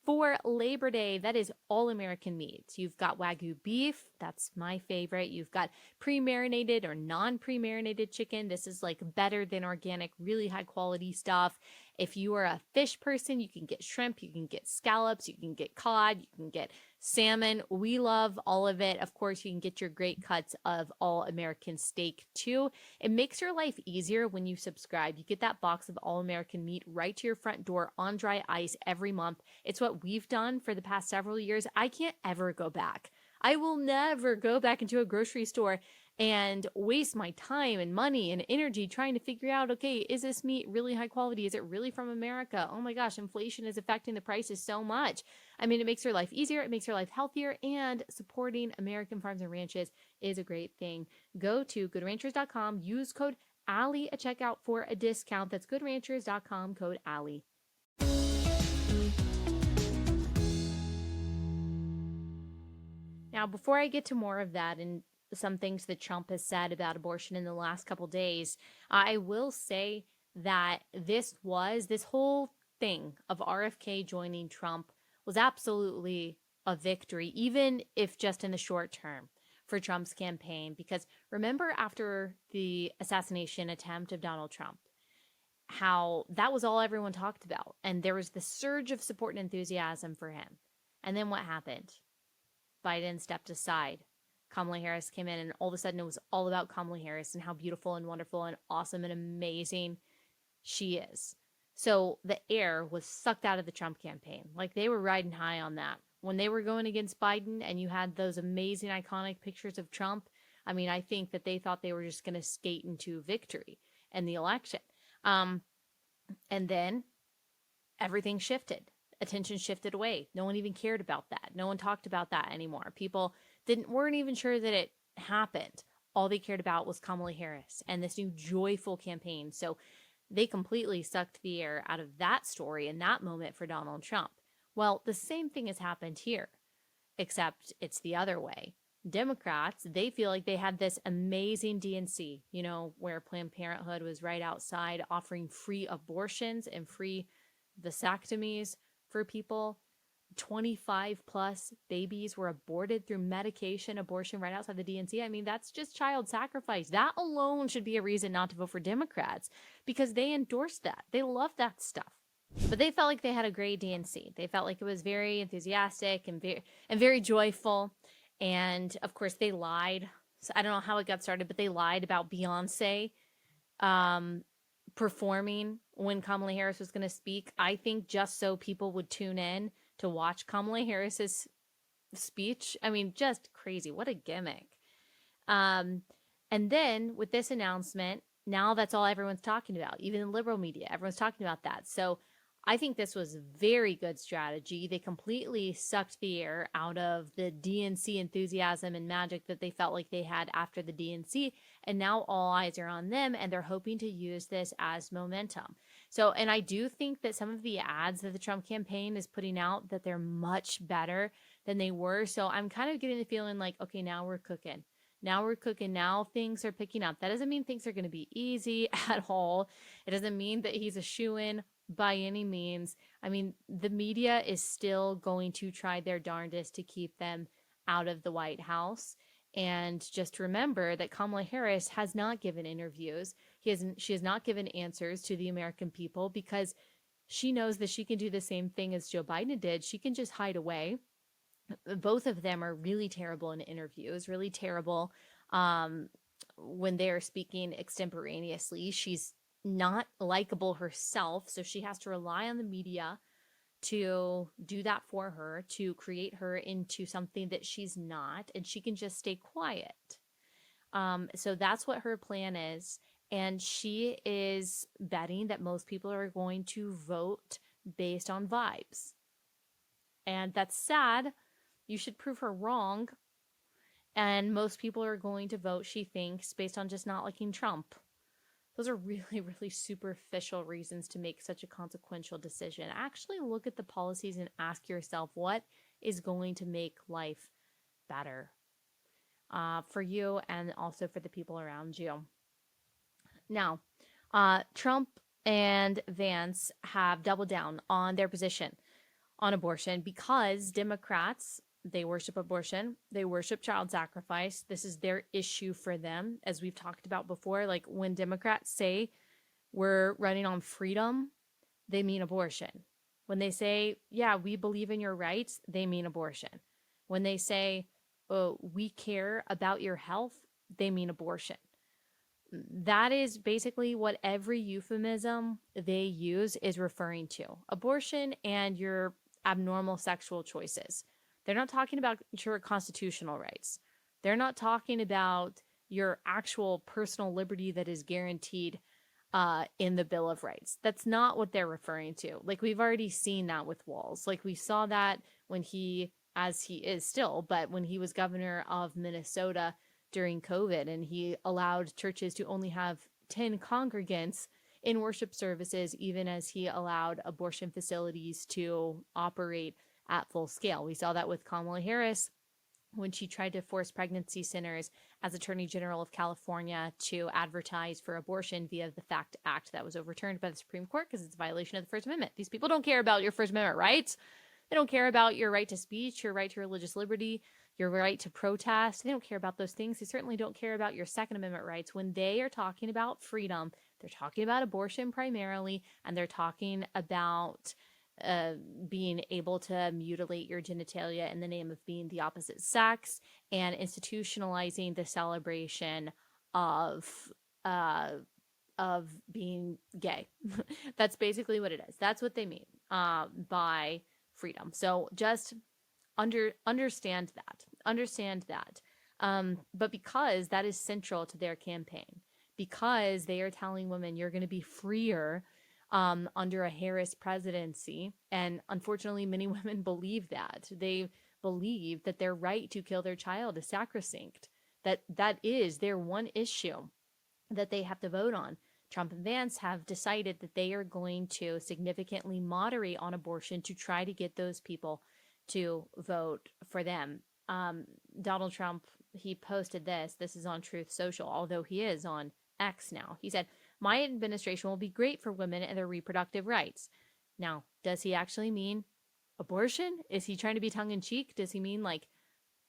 for Labor Day. That is all American meats. You've got Wagyu beef. That's my favorite. You've got pre-marinated or non-pre-marinated chicken. This is like better than organic, really high quality stuff. If you are a fish person, you can get shrimp, you can get scallops, you can get cod, you can get salmon. We love all of it. Of course, you can get your great cuts of all American steak too. It makes your life easier when you subscribe. You get that box of all American meat right to your front door on dry ice every month. It's what we've done for the past several years. I can't ever go back. I will never go back into a grocery store and waste my time and money and energy trying to figure out, okay, is this meat really high quality? Is it really from America? Oh my gosh, inflation is affecting the prices so much. I mean, it makes your life easier, it makes your life healthier, and supporting American farms and ranches is a great thing. Go to goodranchers.com, use code Allie at checkout for a discount. That's goodranchers.com, code Allie. Now, before I get to more of that and some things that Trump has said about abortion in the last couple days, I will say that this whole thing of RFK joining Trump was absolutely a victory, even if just in the short term for Trump's campaign. Because remember, after the assassination attempt of Donald Trump, how that was all everyone talked about. And there was this surge of support and enthusiasm for him. And then what happened? Biden stepped aside. Kamala Harris came in, and all of a sudden it was all about Kamala Harris and how beautiful and wonderful and awesome and amazing she is. So the air was sucked out of the Trump campaign. Like, they were riding high on that. When they were going against Biden and you had those amazing, iconic pictures of Trump, I mean, I think that they thought they were just going to skate into victory in the election. And then everything shifted. Attention shifted away. No one even cared about that. No one talked about that anymore. People weren't even sure that it happened. All they cared about was Kamala Harris and this new joyful campaign. So they completely sucked the air out of that story in that moment for Donald Trump. Well, the same thing has happened here, except it's the other way. Democrats, they feel like they had this amazing DNC, where Planned Parenthood was right outside offering free abortions and free vasectomies for people. 25 plus babies were aborted through medication abortion right outside the DNC. I mean, that's just child sacrifice. That alone should be a reason not to vote for Democrats, because they endorse that. They love that stuff. But they felt like they had a great DNC. They felt like it was very enthusiastic and very joyful. And of course, they lied. So I don't know how it got started, but they lied about Beyonce performing when Kamala Harris was going to speak. I think just so people would tune in to watch Kamala Harris's speech. I mean, just crazy. What a gimmick. And then with this announcement, now that's all everyone's talking about. Even in liberal media, everyone's talking about that. So I think this was very good strategy. They completely sucked the air out of the DNC enthusiasm and magic that they felt like they had after the DNC. And now all eyes are on them, and they're hoping to use this as momentum. So, and I do think that some of the ads that the Trump campaign is putting out, that they're much better than they were. So I'm kind of getting the feeling like, okay, now we're cooking. Now we're cooking. Now things are picking up. That doesn't mean things are going to be easy at all. It doesn't mean that he's a shoo-in by any means. I mean, the media is still going to try their darndest to keep them out of the White House. And just remember that Kamala Harris has not given interviews. She has not given answers to the American people, because she knows that she can do the same thing as Joe Biden did. She can just hide away. Both of them are really terrible in interviews, really terrible when they're speaking extemporaneously. She's not likable herself, so she has to rely on the media to do that for her, to create her into something that she's not, and she can just stay quiet. So that's what her plan is, and she is betting that most people are going to vote based on vibes. And that's sad. You should prove her wrong. And most people are going to vote, she thinks, based on just not liking Trump. Those are really, really superficial reasons to make such a consequential decision. Actually look at the policies and ask yourself, what is going to make life better for you and also for the people around you? Now, Trump and Vance have doubled down on their position on abortion because Democrats, they worship abortion. They worship child sacrifice. This is their issue for them. As we've talked about before, like when Democrats say we're running on freedom, they mean abortion. When they say, yeah, we believe in your rights, they mean abortion. When they say, oh, we care about your health, they mean abortion. That is basically what every euphemism they use is referring to. Abortion and your abnormal sexual choices. They're not talking about your constitutional rights. They're not talking about your actual personal liberty that is guaranteed in the Bill of Rights. That's not what they're referring to. Like, we've already seen that with Walz. Like, we saw that when as he is still, but when he was governor of Minnesota during COVID, and he allowed churches to only have 10 congregants in worship services, even as he allowed abortion facilities to operate at full scale. We saw that with Kamala Harris when she tried to force pregnancy centers as Attorney General of California to advertise for abortion via the FACT Act that was overturned by the Supreme Court because it's a violation of the First Amendment. These people don't care about your First Amendment rights. They don't care about your right to speech, your right to religious liberty, your right to protest. They don't care about those things. They certainly don't care about your Second Amendment rights. When they are talking about freedom, they're talking about abortion primarily, and they're talking about being able to mutilate your genitalia in the name of being the opposite sex and institutionalizing the celebration of uh, being gay. That's basically what it is. That's what they mean by freedom. So just understand that. Understand that. But because that is central to their campaign, because they are telling women you're going to be freer under a Harris presidency, and unfortunately, many women believe that. They believe that their right to kill their child is sacrosanct. That is their one issue that they have to vote on. Trump and Vance have decided that they are going to significantly moderate on abortion to try to get those people to vote for them. Donald Trump, he posted this. This is on Truth Social, although he is on X now. He said, "My administration will be great for women and their reproductive rights." Now, does he actually mean abortion? Is he trying to be tongue in cheek? Does he mean like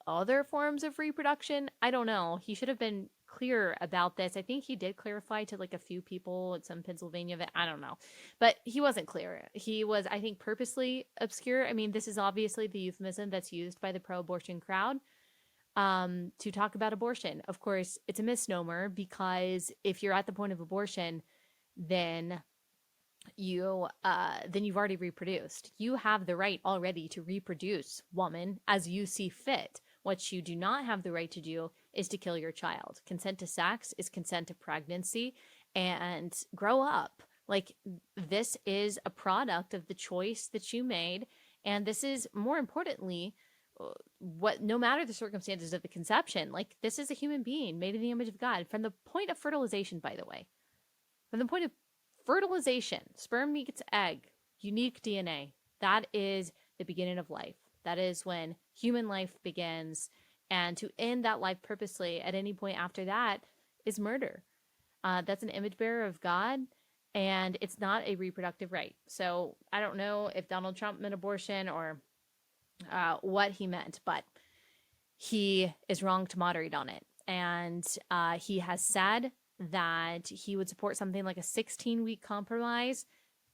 other forms of reproduction? I don't know. He should have been clear about this. I think he did clarify to like a few people at some Pennsylvania event. I don't know. But he wasn't clear. He was, I think, purposely obscure. I mean, this is obviously the euphemism that's used by the pro-abortion crowd to talk about abortion. Of course, it's a misnomer because if you're at the point of abortion, then you've already reproduced. You have the right already to reproduce, woman, as you see fit. What you do not have the right to do is to kill your child. Consent to sex is consent to pregnancy, and grow up. Like, this is a product of the choice that you made, and this is, more importantly, what, no matter the circumstances of the conception, like, this is a human being made in the image of God. From the point of fertilization, by the way, from the point of fertilization, sperm meets egg, unique DNA. That is the beginning of life. That is when human life begins. And to end that life purposely at any point after that is murder. That's an image bearer of God, and it's not a reproductive right. So I don't know if Donald Trump meant abortion or what he meant, but he is wrong to moderate on it. And he has said that he would support something like a 16-week compromise.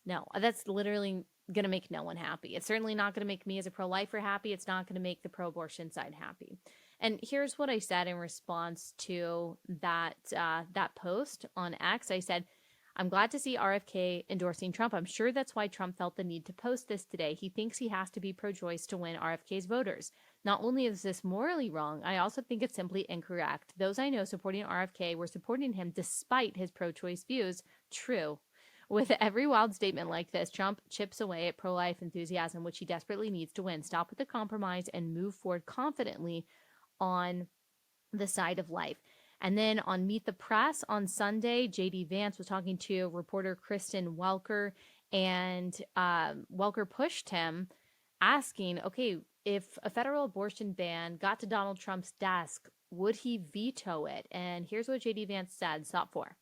No, that's literally going to make no one happy. It's certainly not going to make me as a pro-lifer happy. It's not going to make the pro-abortion side happy. And here's what I said in response to that post on X. I said, "I'm glad to see RFK endorsing Trump. I'm sure that's why Trump felt the need to post this today. He thinks he has to be pro-choice to win RFK's voters. Not only is this morally wrong, I also think it's simply incorrect. Those I know supporting RFK were supporting him despite his pro-choice views. True. With every wild statement like this, Trump chips away at pro-life enthusiasm, which he desperately needs to win. Stop with the compromise and move forward confidently on the side of life." And then on Meet the Press on Sunday, J.D. Vance was talking to reporter Kristen Welker, and Welker pushed him, asking, okay, if a federal abortion ban got to Donald Trump's desk, would he veto it? And here's what J.D. Vance said. Stop for.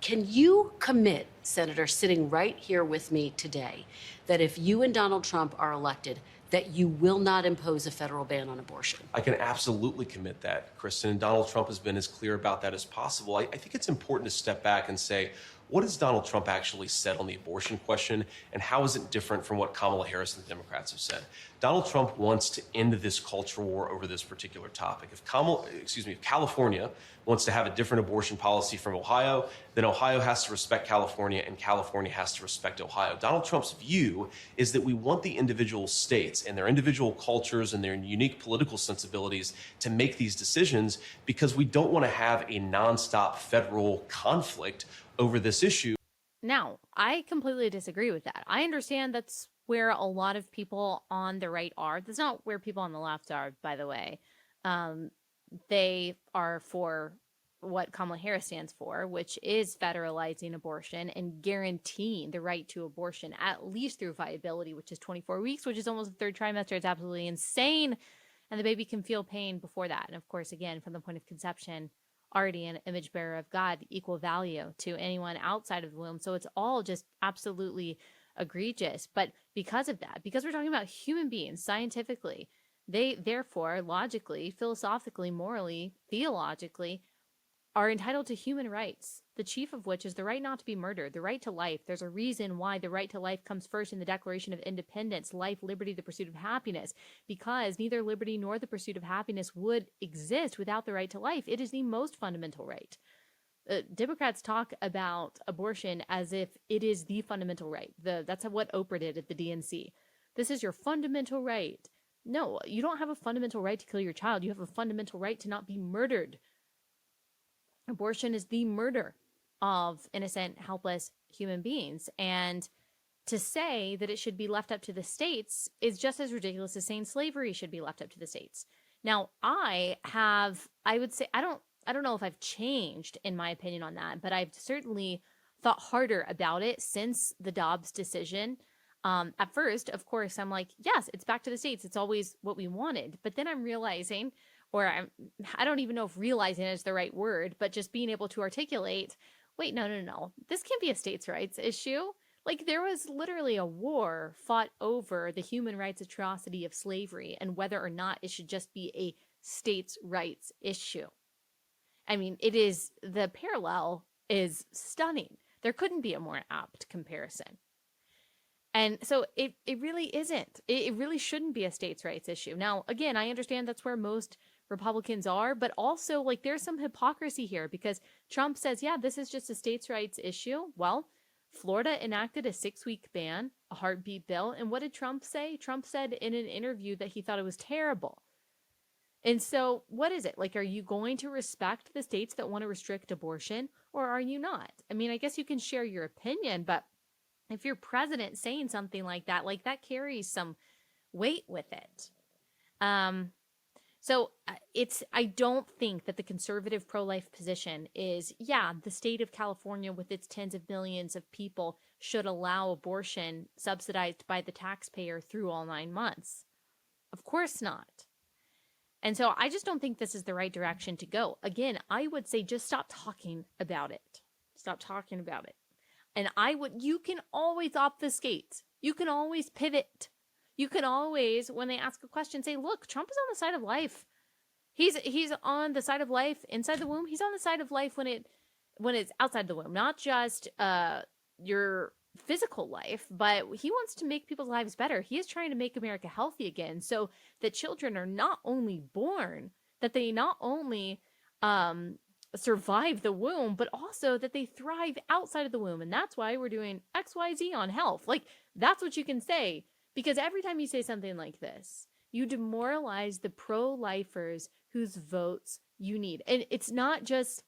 Can you commit, Senator, sitting right here with me today, that if you and Donald Trump are elected, that you will not impose a federal ban on abortion? I can absolutely commit that, Kristen. And Donald Trump has been as clear about that as possible. I think it's important to step back and say, what has Donald Trump actually said on the abortion question, and how is it different from what Kamala Harris and the Democrats have said? Donald Trump wants to end this culture war over this particular topic. If California wants to have a different abortion policy from Ohio, then Ohio has to respect California, and California has to respect Ohio. Donald Trump's view is that we want the individual states and their individual cultures and their unique political sensibilities to make these decisions, because we don't want to have a nonstop federal conflict over this issue. Now, I completely disagree with that. I understand that's where a lot of people on the right are. That's not where people on the left are, by the way. They are for what Kamala Harris stands for, which is federalizing abortion and guaranteeing the right to abortion, at least through viability, which is 24 weeks, which is almost the third trimester. It's absolutely insane. And the baby can feel pain before that. And of course, again, from the point of conception, already an image bearer of God, equal value to anyone outside of the womb. So it's all just absolutely egregious. But because of that, because we're talking about human beings scientifically, they therefore logically, philosophically, morally, theologically are entitled to human rights, the chief of which is the right not to be murdered, the right to life. There's a reason why the right to life comes first in the Declaration of Independence: life, liberty, the pursuit of happiness, because neither liberty nor the pursuit of happiness would exist without the right to life. It is the most fundamental right. Democrats talk about abortion as if it is the fundamental right. That's what Oprah did at the DNC. This is your fundamental right. No, you don't have a fundamental right to kill your child. You have a fundamental right to not be murdered. Abortion is the murder of innocent, helpless human beings. And to say that it should be left up to the states is just as ridiculous as saying slavery should be left up to the states. Now, I would say, I don't know if I've changed in my opinion on that, but I've certainly thought harder about it since the Dobbs decision. At first, of course, I'm like, yes, it's back to the states. It's always what we wanted. But then I'm realizing, or I don't even know if realizing is the right word, but just being able to articulate, wait, no. This can't be a states' rights issue. Like, there was literally a war fought over the human rights atrocity of slavery and whether or not it should just be a states' rights issue. I mean, the parallel is stunning. There couldn't be a more apt comparison. And so it really isn't. It really shouldn't be a states' rights issue. Now, again, I understand that's where most Republicans are, but also, like, there's some hypocrisy here because Trump says, yeah, this is just a states' rights issue. Well, Florida enacted a 6-week ban, a heartbeat bill. And what did Trump say? Trump said in an interview that he thought it was terrible. And so what is it? Like, are you going to respect the states that want to restrict abortion, or are you not? I mean, I guess you can share your opinion, but if you're president saying something like that carries some weight with it. So I don't think that the conservative pro-life position is, yeah, the state of California with its tens of millions of people should allow abortion subsidized by the taxpayer through all 9 months. Of course not. And so I just don't think this is the right direction to go. Again, I would say just stop talking about it. Stop talking about it. And you can always obfuscate. You can always pivot. You can always, when they ask a question, say, look, Trump is on the side of life. He's on the side of life inside the womb. He's on the side of life when it's outside the womb, not just your physical life, but he wants to make people's lives better. He is trying to make America healthy again so that children are not only born, that they not only survive the womb, but also that they thrive outside of the womb. And that's why we're doing XYZ on health. Like, that's what you can say, because every time you say something like this, you demoralize the pro-lifers whose votes you need. And it's not just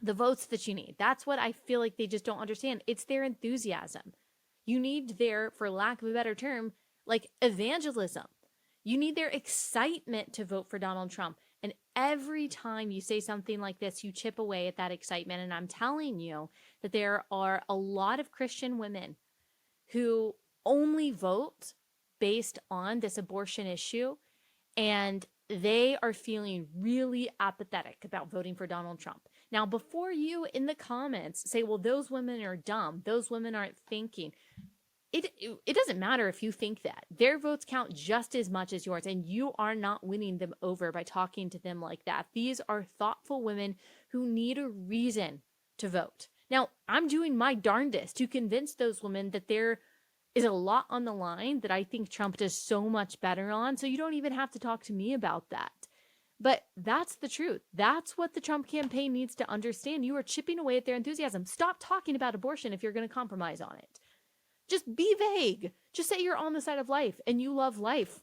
the votes that you need. That's what I feel like they just don't understand. It's their enthusiasm. You need their, for lack of a better term, like evangelism. You need their excitement to vote for Donald Trump. And every time you say something like this, you chip away at that excitement. And I'm telling you that there are a lot of Christian women who only vote based on this abortion issue, and they are feeling really apathetic about voting for Donald Trump. Now, before you in the comments say, well, those women are dumb, those women aren't thinking, it doesn't matter if you think that. Their votes count just as much as yours, and you are not winning them over by talking to them like that. These are thoughtful women who need a reason to vote. Now, I'm doing my darndest to convince those women that there is a lot on the line that I think Trump does so much better on, so you don't even have to talk to me about that. But that's the truth. That's what the Trump campaign needs to understand. You are chipping away at their enthusiasm. Stop talking about abortion if you're going to compromise on it. Just be vague. Just say you're on the side of life and you love life.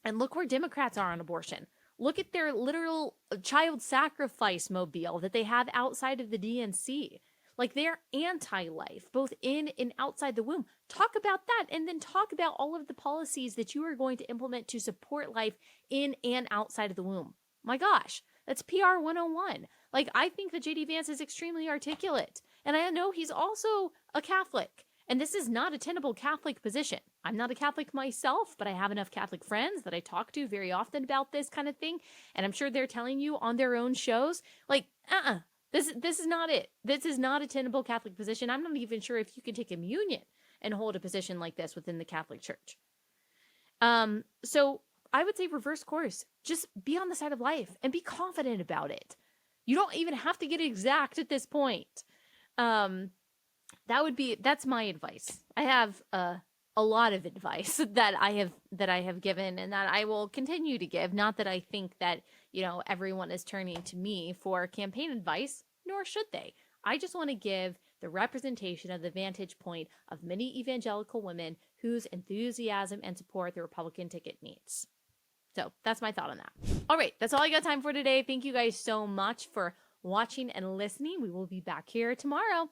And look where Democrats are on abortion. Look at their literal child sacrifice mobile that they have outside of the DNC. Like, they're anti-life, both in and outside the womb. Talk about that, and then talk about all of the policies that you are going to implement to support life in and outside of the womb. My gosh, that's PR 101. Like, I think that JD Vance is extremely articulate, and I know he's also a Catholic. And this is not a tenable Catholic position. I'm not a Catholic myself, but I have enough Catholic friends that I talk to very often about this kind of thing. And I'm sure they're telling you on their own shows, like, this is not it. This is not a tenable Catholic position. I'm not even sure if you can take communion and hold a position like this within the Catholic Church. So I would say reverse course. Just be on the side of life and be confident about it. You don't even have to get exact at this point. That's my advice. I have a lot of advice that I have given and that I will continue to give. Not that I think that, everyone is turning to me for campaign advice, nor should they. I just want to give the representation of the vantage point of many evangelical women whose enthusiasm and support the Republican ticket needs. So that's my thought on that. All right, that's all I got time for today. Thank you guys so much for watching and listening. We will be back here tomorrow.